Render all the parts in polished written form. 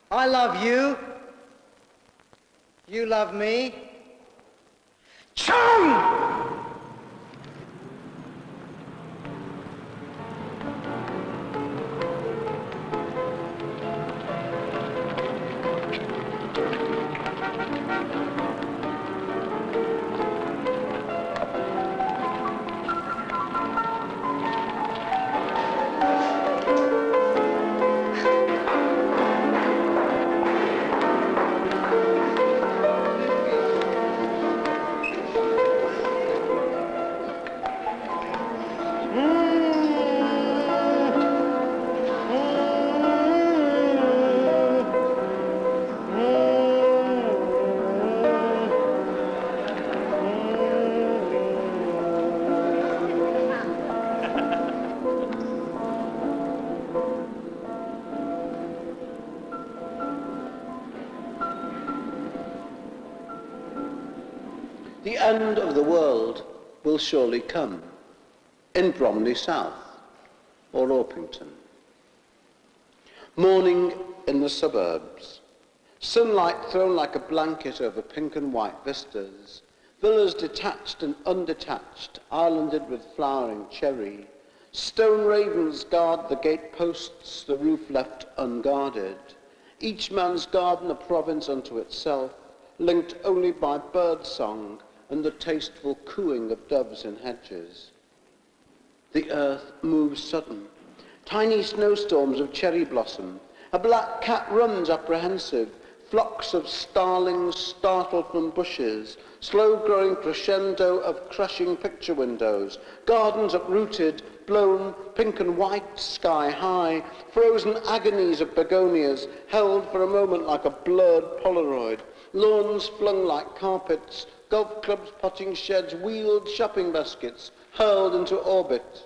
I love you. You love me. Chung! The end of the world will surely come, in Bromley South or Orpington. Morning in the suburbs, sunlight thrown like a blanket over pink and white vistas, villas detached and undetached, islanded with flowering cherry, stone ravens guard the gate posts, the roof left unguarded, each man's garden a province unto itself, linked only by bird song and the tasteful cooing of doves in hedges. The earth moves sudden. Tiny snowstorms of cherry blossom. A black cat runs apprehensive. Flocks of starlings startled from bushes. Slow-growing crescendo of crushing picture windows. Gardens uprooted, blown, pink and white, sky high. Frozen agonies of begonias, held for a moment like a blurred Polaroid. Lawns flung like carpets. Golf clubs, potting sheds, wheeled shopping baskets, hurled into orbit.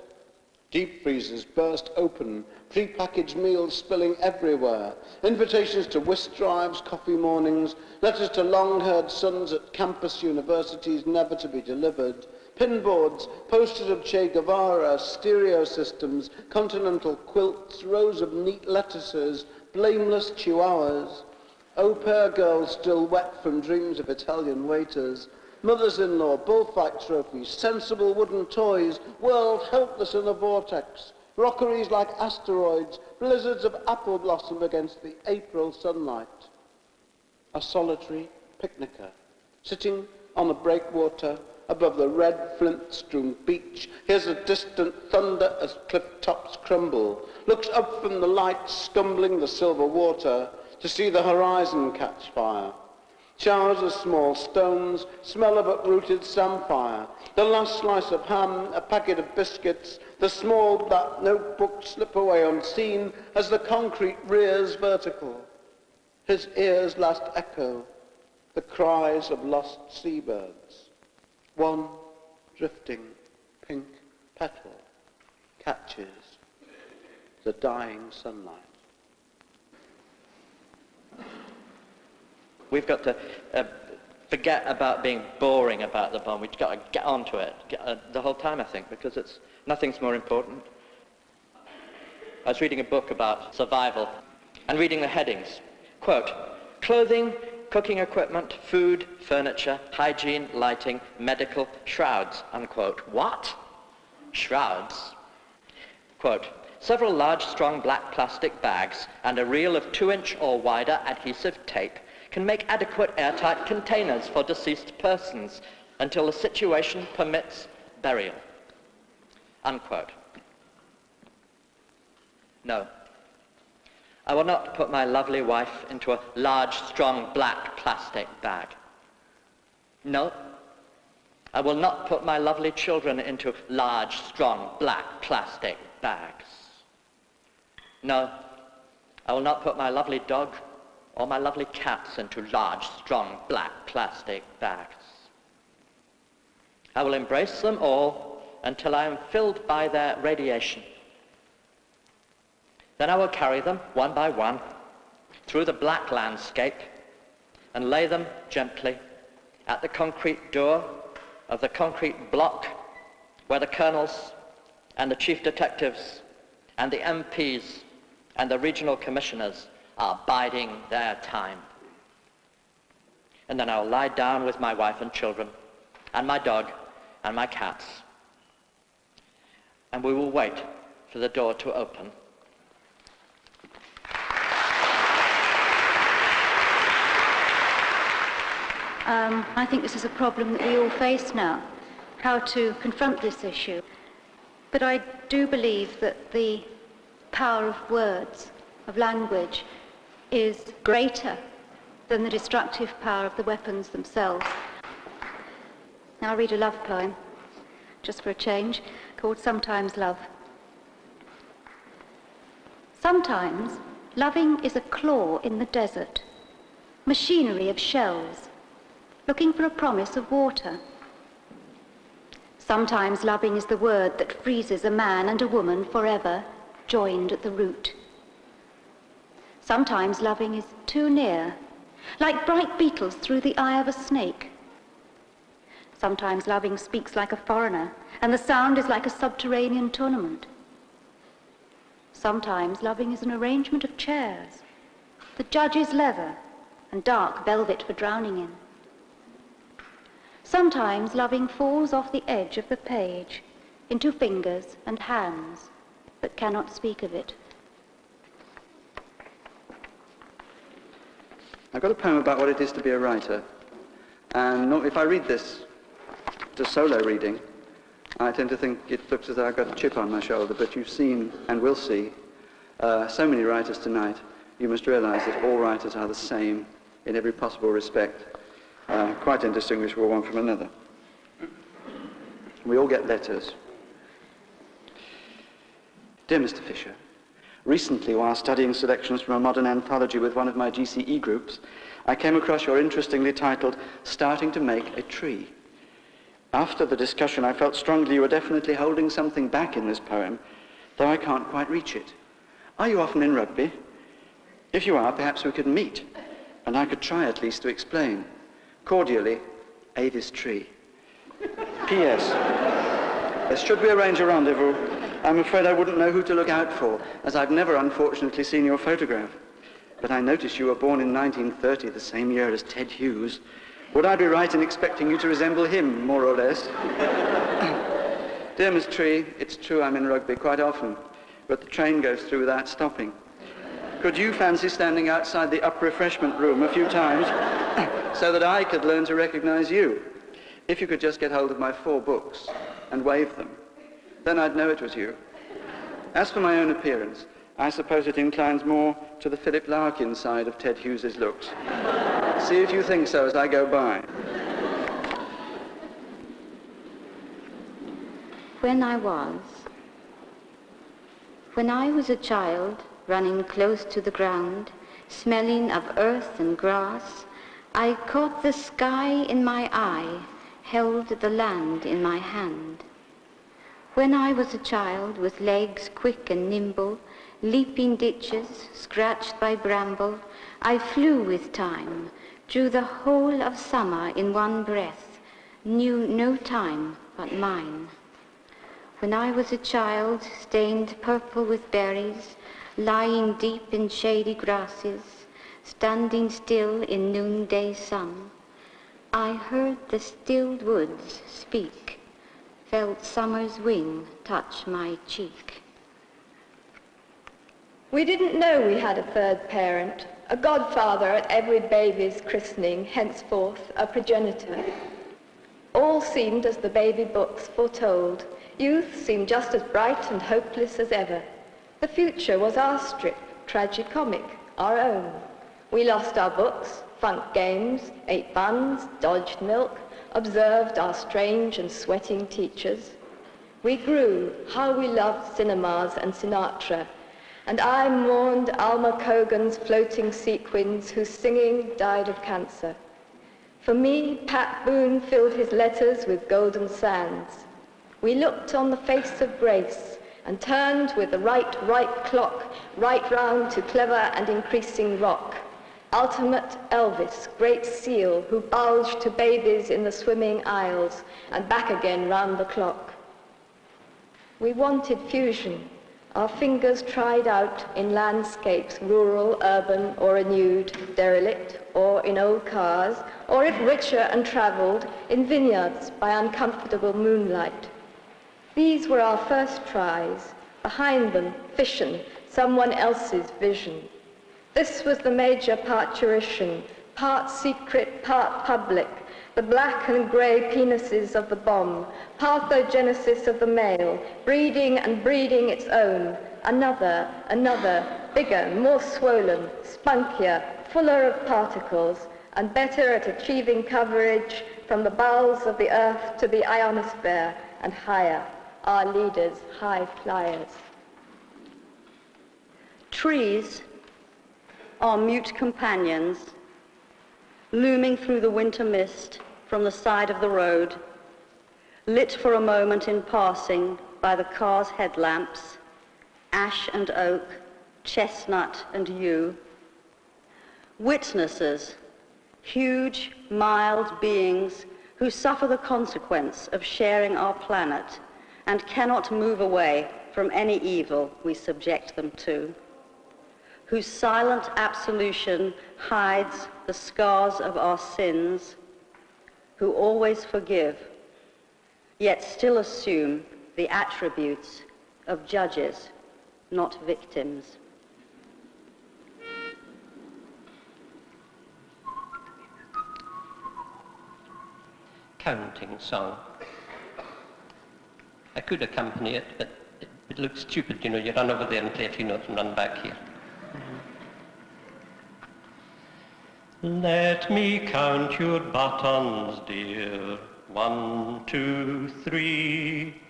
Deep freezers burst open, pre-packaged meals spilling everywhere, invitations to whist drives, coffee mornings, letters to long-haired sons at campus universities never to be delivered, pinboards, posters of Che Guevara, stereo systems, continental quilts, rows of neat lettuces, blameless chihuahuas, au pair girls still wet from dreams of Italian waiters, mothers-in-law, bullfight trophies, sensible wooden toys, world helpless in a vortex, rockeries like asteroids, blizzards of apple blossom against the April sunlight. A solitary picnicker, sitting on a breakwater above the red flint-strewn beach, hears a distant thunder as cliff tops crumble, looks up from the light scumbling the silver water, to see the horizon catch fire. Showers of small stones, smell of uprooted samphire, the last slice of ham, a packet of biscuits, the small black notebook slip away unseen as the concrete rears vertical. His ears last echo the cries of lost seabirds. One drifting pink petal catches the dying sunlight. We've got to forget about being boring about the bomb. We've got to get onto it the whole time, I think, because nothing's more important. I was reading a book about survival and reading the headings. Quote, clothing, cooking equipment, food, furniture, hygiene, lighting, medical, shrouds, unquote. What? Shrouds. Quote, several large, strong black plastic bags and a reel of 2-inch or wider adhesive tape can make adequate airtight containers for deceased persons until the situation permits burial. Unquote. No. I will not put my lovely wife into a large, strong, black plastic bag. No. I will not put my lovely children into large, strong, black plastic bags. No. I will not put my lovely dog or my lovely cats into large, strong, black plastic bags. I will embrace them all until I am filled by their radiation. Then I will carry them, one by one, through the black landscape and lay them gently at the concrete door of the concrete block where the colonels and the chief detectives and the MPs and the regional commissioners are biding their time. And then I'll lie down with my wife and children, and my dog, and my cats. And we will wait for the door to open. I think this is a problem that we all face now, how to confront this issue. But I do believe that the power of words, of language, is greater than the destructive power of the weapons themselves. Now I'll read a love poem, just for a change, called Sometimes Love. Sometimes loving is a claw in the desert, machinery of shells, looking for a promise of water. Sometimes loving is the word that freezes a man and a woman forever, joined at the root. Sometimes loving is too near, like bright beetles through the eye of a snake. Sometimes loving speaks like a foreigner, and the sound is like a subterranean tournament. Sometimes loving is an arrangement of chairs, the judge's leather, and dark velvet for drowning in. Sometimes loving falls off the edge of the page into fingers and hands that cannot speak of it. I've got a poem about what it is to be a writer. And if I read this, it's a solo reading, I tend to think it looks as though I've got a chip on my shoulder, but you've seen and will see so many writers tonight. You must realize that all writers are the same in every possible respect, quite indistinguishable one from another. We all get letters. Dear Mr. Fisher, recently, while studying selections from a modern anthology with one of my GCE groups, I came across your interestingly titled, Starting to Make a Tree. After the discussion, I felt strongly you were definitely holding something back in this poem, though I can't quite reach it. Are you often in Rugby? If you are, perhaps we could meet, and I could try at least to explain. Cordially, Avis Tree. P.S. Should we arrange a rendezvous? I'm afraid I wouldn't know who to look out for, as I've never, unfortunately, seen your photograph. But I noticed you were born in 1930, the same year as Ted Hughes. Would I be right in expecting you to resemble him, more or less? Dear Miss Tree, it's true I'm in Rugby quite often, but the train goes through without stopping. Could you fancy standing outside the up refreshment room a few times so that I could learn to recognize you? If you could just get hold of my 4 books and wave them, then I'd know it was you. As for my own appearance, I suppose it inclines more to the Philip Larkin side of Ted Hughes's looks. See if you think so as I go by. When I was a child, running close to the ground, smelling of earth and grass, I caught the sky in my eye, held the land in my hand. When I was a child, with legs quick and nimble, leaping ditches, scratched by bramble, I flew with time, drew the whole of summer in one breath, knew no time but mine. When I was a child, stained purple with berries, lying deep in shady grasses, standing still in noonday sun, I heard the stilled woods speak, felt summer's wing touch my cheek. We didn't know we had a third parent, a godfather at every baby's christening, henceforth a progenitor. All seemed as the baby books foretold. Youth seemed just as bright and hopeless as ever. The future was our strip, tragicomic, our own. We lost our books, funked games, ate buns, dodged milk, observed our strange and sweating teachers. We grew, how we loved cinemas and Sinatra, and I mourned Alma Cogan's floating sequins whose singing died of cancer. For me, Pat Boone filled his letters with golden sands. We looked on the face of grace and turned with the right clock right round to clever and increasing rock. Ultimate Elvis, great seal, who bulged to babies in the swimming aisles and back again round the clock. We wanted fusion, our fingers tried out in landscapes, rural, urban, or renewed, derelict, or in old cars, or if richer and travelled, in vineyards by uncomfortable moonlight. These were our first tries. Behind them, fission, someone else's vision. This was the major parturition, part secret, part public, the black and grey penises of the bomb, parthenogenesis of the male, breeding and breeding its own, another, bigger, more swollen, spunkier, fuller of particles, and better at achieving coverage from the bowels of the earth to the ionosphere and higher, our leaders, high flyers. Trees are mute companions, looming through the winter mist from the side of the road, lit for a moment in passing by the car's headlamps, ash and oak, chestnut and yew. Witnesses, huge, mild beings who suffer the consequence of sharing our planet and cannot move away from any evil we subject them to, whose silent absolution hides the scars of our sins, who always forgive, yet still assume the attributes of judges, not victims. Counting song. I could accompany it, but it looks stupid, you know, you run over there and play a few notes and run back here. Let me count your buttons, dear. 1, 2, 3.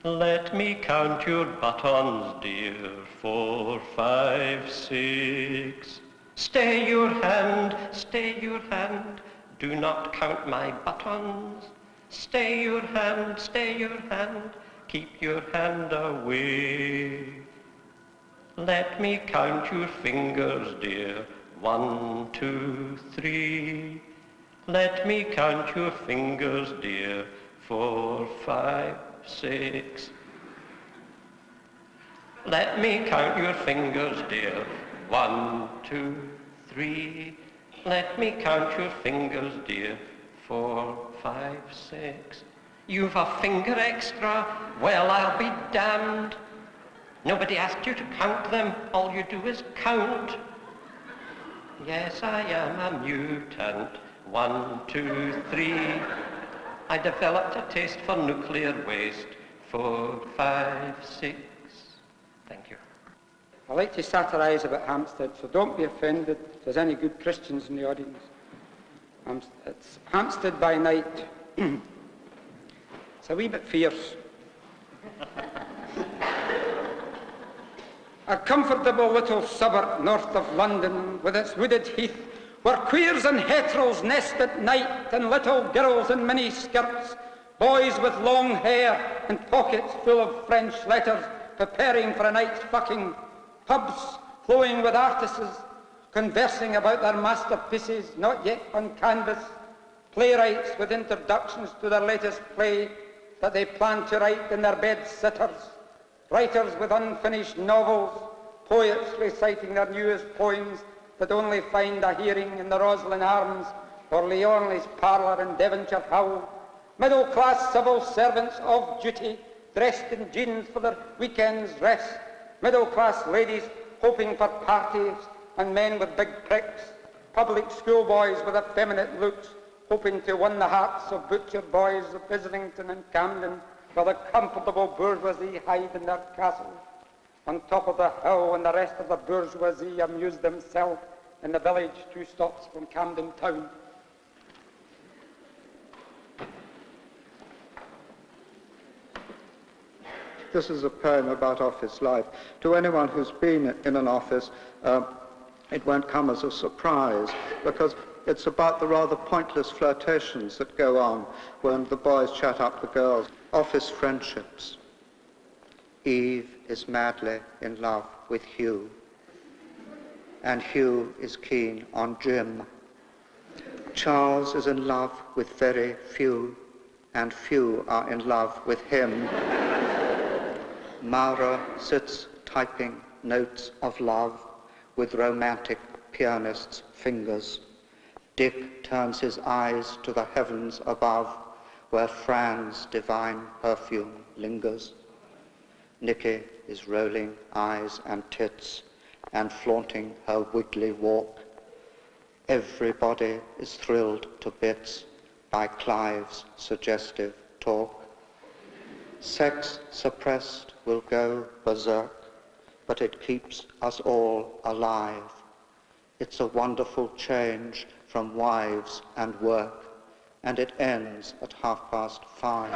Let me count your buttons, dear. 4, 5, 6. Stay your hand, stay your hand. Do not count my buttons. Stay your hand, stay your hand. Keep your hand away. Let me count your fingers, dear. 1, 2, 3. Let me count your fingers, dear. 4, 5, 6. Let me count your fingers, dear. 1, 2, 3. Let me count your fingers, dear. 4, 5, 6. You've a finger extra? Well, I'll be damned. Nobody asked you to count them. All you do is count. Yes, I am a mutant. 1, 2, 3. I developed a taste for nuclear waste. 4, 5, 6. Thank you. I like to satirise about Hampstead, so don't be offended if there's any good Christians in the audience. It's Hampstead by night. It's a wee bit fierce. A comfortable little suburb north of London with its wooded heath, where queers and heteros nest at night, and little girls in mini skirts, boys with long hair and pockets full of French letters, preparing for a night's fucking, pubs flowing with artists, conversing about their masterpieces not yet on canvas, playwrights with introductions to their latest play that they plan to write in their bed-sitters, writers with unfinished novels, poets reciting their newest poems that only find a hearing in the Roslyn Arms or Leonley's parlour in Devonshire Howe, middle-class civil servants of duty, dressed in jeans for their weekend's rest, middle-class ladies hoping for parties, and men with big pricks, public schoolboys with effeminate looks, hoping to win the hearts of butcher boys of Islington and Camden, where the comfortable bourgeoisie hide in their castles. On top of the hill, and the rest of the bourgeoisie amuse themselves in the village 2 stops from Camden town. This is a poem about office life. To anyone who's been in an office, it won't come as a surprise, because it's about the rather pointless flirtations that go on when the boys chat up the girls. Office friendships. Eve is madly in love with Hugh, and Hugh is keen on Jim. Charles is in love with very few, and few are in love with him. Maura sits typing notes of love with romantic pianist's fingers. Dick turns his eyes to the heavens above, where Fran's divine perfume lingers. Nicky is rolling eyes and tits and flaunting her wiggly walk. Everybody is thrilled to bits by Clive's suggestive talk. Sex suppressed will go berserk, but it keeps us all alive. It's a wonderful change from wives and work, and it ends at 5:30.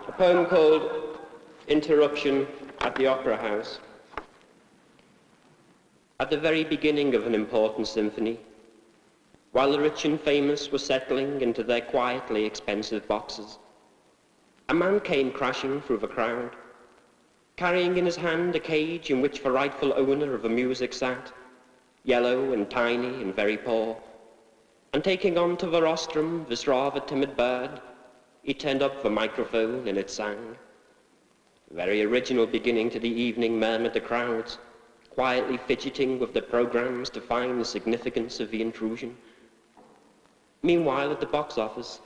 A poem called Interruption at the Opera House. At the very beginning of an important symphony, while the rich and famous were settling into their quietly expensive boxes, a man came crashing through the crowd, carrying in his hand a cage in which the rightful owner of the music sat, yellow and tiny and very poor, and taking on to the rostrum this rather timid bird, he turned up the microphone and it sang. Very original beginning to the evening, murmured the crowds, quietly fidgeting with the programs to find the significance of the intrusion. Meanwhile, at the box office,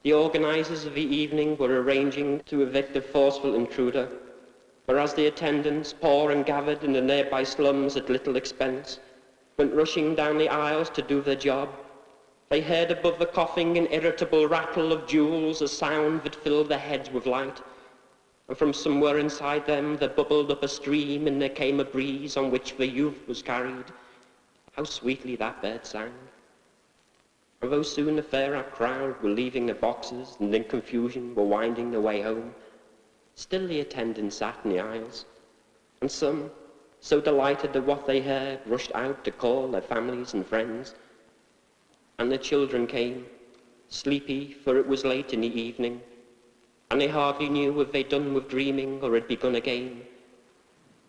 the organisers of the evening were arranging to evict the forceful intruder, whereas the attendants, poor and gathered in the nearby slums at little expense, went rushing down the aisles to do their job. They heard above the coughing and irritable rattle of jewels a sound that filled their heads with light, and from somewhere inside them there bubbled up a stream, and there came a breeze on which the youth was carried. How sweetly that bird sang. And though soon a fairer crowd were leaving their boxes and in confusion were winding their way home, still the attendants sat in the aisles, and some, so delighted at what they heard, rushed out to call their families and friends. And the children came, sleepy, for it was late in the evening, and they hardly knew if they'd done with dreaming or had begun again.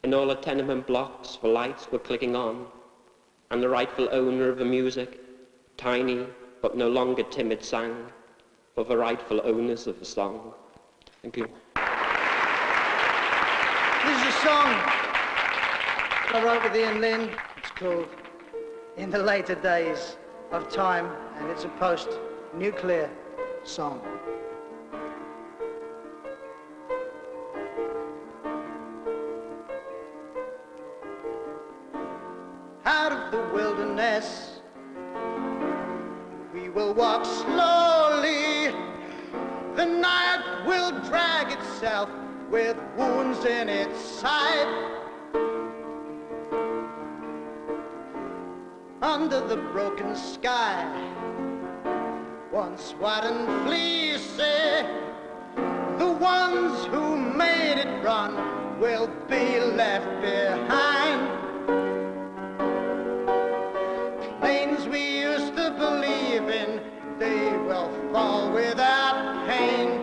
In all the tenement blocks the lights were clicking on, and the rightful owner of the music, tiny but no longer timid, sang for the rightful owners of the song. Thank you. This is a song I wrote with Ian Lynn. It's called In the Later Days of Time, and it's a post-nuclear song. Out of the wilderness we will walk slowly. The night will drag itself with wounds in its side. Under the broken sky, once white and fleecy, the ones who made it run will be left behind. Planes we used to believe in, they will fall without pain,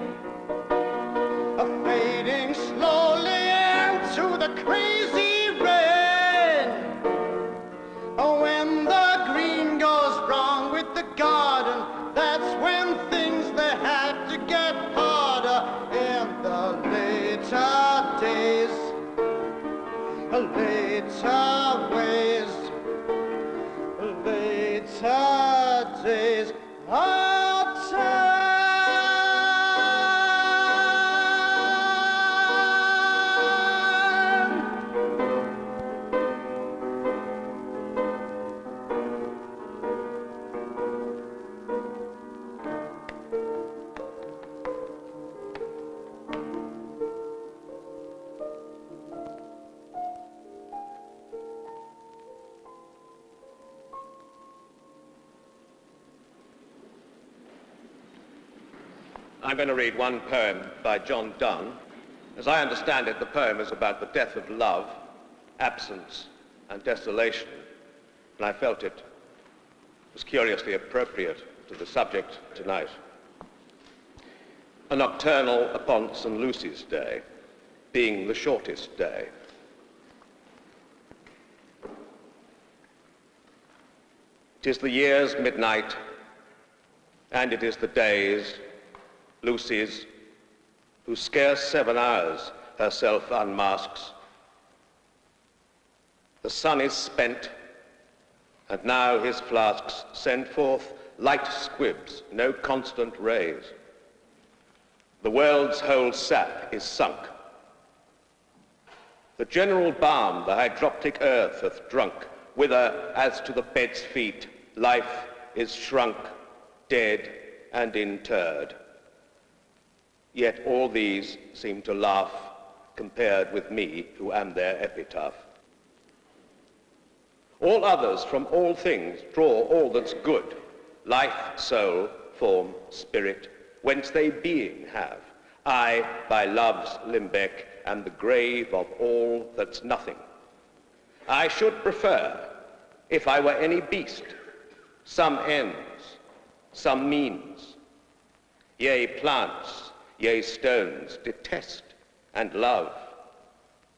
fading slowly into the crazy rain. When the green goes wrong with the garden, that's when things they had to get harder. In the later days, later ways, later days of time. I'm going to read one poem by John Donne. As I understand it, the poem is about the death of love, absence, and desolation, and I felt it was curiously appropriate to the subject tonight. A nocturnal upon St. Lucy's Day, being the shortest day. It is the year's midnight, and it is the day's, Lucy's, whose scarce 7 hours herself unmasks. The sun is spent, and now his flasks send forth light squibs, no constant rays. The world's whole sap is sunk. The general balm the hydroptic earth hath drunk, whither, as to the bed's feet, life is shrunk, dead and interred. Yet all these seem to laugh compared with me, who am their epitaph. All others from all things draw all that's good, life, soul, form, spirit, whence they being have. I, by love's limbeck, am the grave of all that's nothing. I should prefer, if I were any beast, some ends, some means. Yea, plants, yea, stones, detest and love.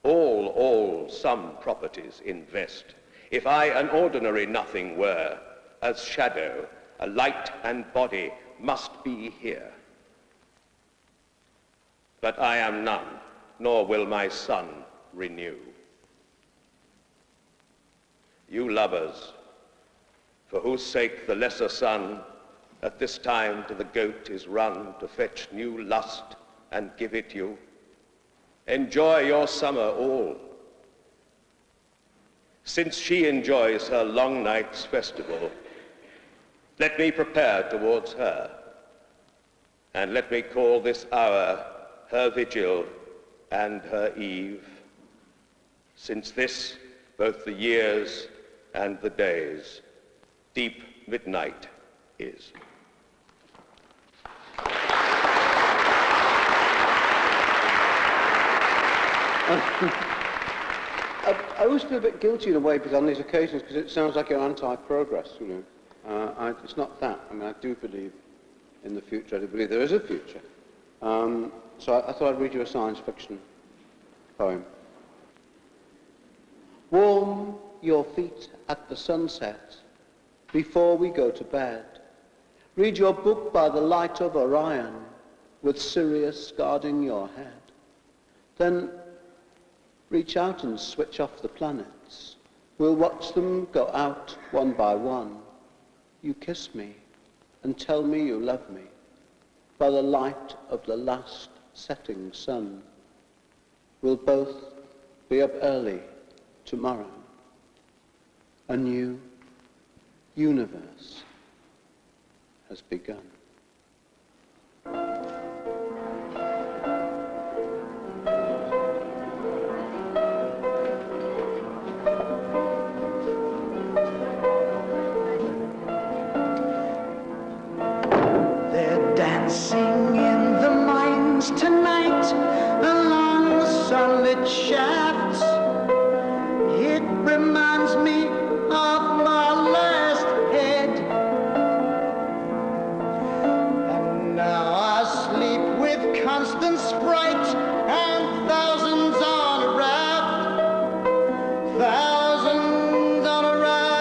All some properties invest. If I an ordinary nothing were, as shadow, a light and body must be here. But I am none, nor will my sun renew. You lovers, for whose sake the lesser sun at this time to the goat is run to fetch new lust and give it you, enjoy your summer all. Since she enjoys her long night's festival, let me prepare towards her, and let me call this hour her vigil and her eve, since this, both the years and the days, deep midnight is. I always feel a bit guilty in a way on these occasions because it sounds like you're anti-progress, you know. It's not that. I mean, I do believe in the future. I do believe there is a future. So I thought I'd read you a science fiction poem. Warm your feet at the sunset before we go to bed. Read your book by the light of Orion with Sirius guarding your head. Then reach out and switch off the planets. We'll watch them go out one by one. You kiss me and tell me you love me by the light of the last setting sun. We'll both be up early tomorrow. A new universe has begun. Dancing in the mines tonight along the sunlit shafts. It reminds me of my last head. And now I sleep with constant sprite and thousands on a raft. Thousands on a raft.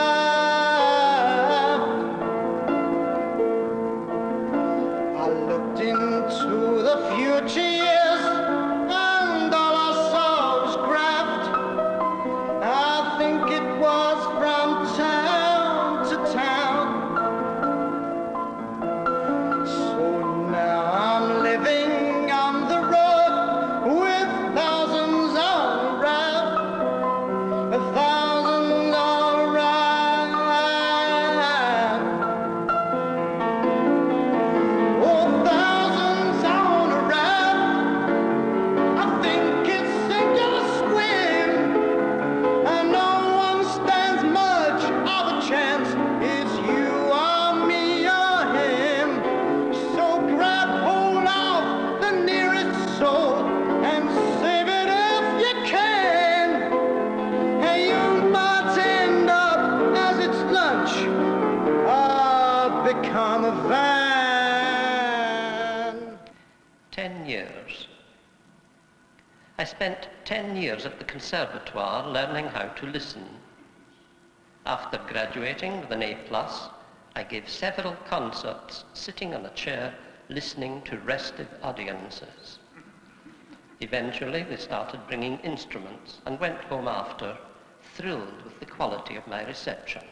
Into the future years, and all I saw was graft. I think it was from town to town. So now I'm living on the road with thousands on a raft, thousands on a raft. Become a van. 10 years. I spent 10 years at the conservatoire learning how to listen. After graduating with an A+, I gave several concerts sitting on a chair listening to restive audiences. Eventually, they started bringing instruments and went home after, thrilled with the quality of my reception.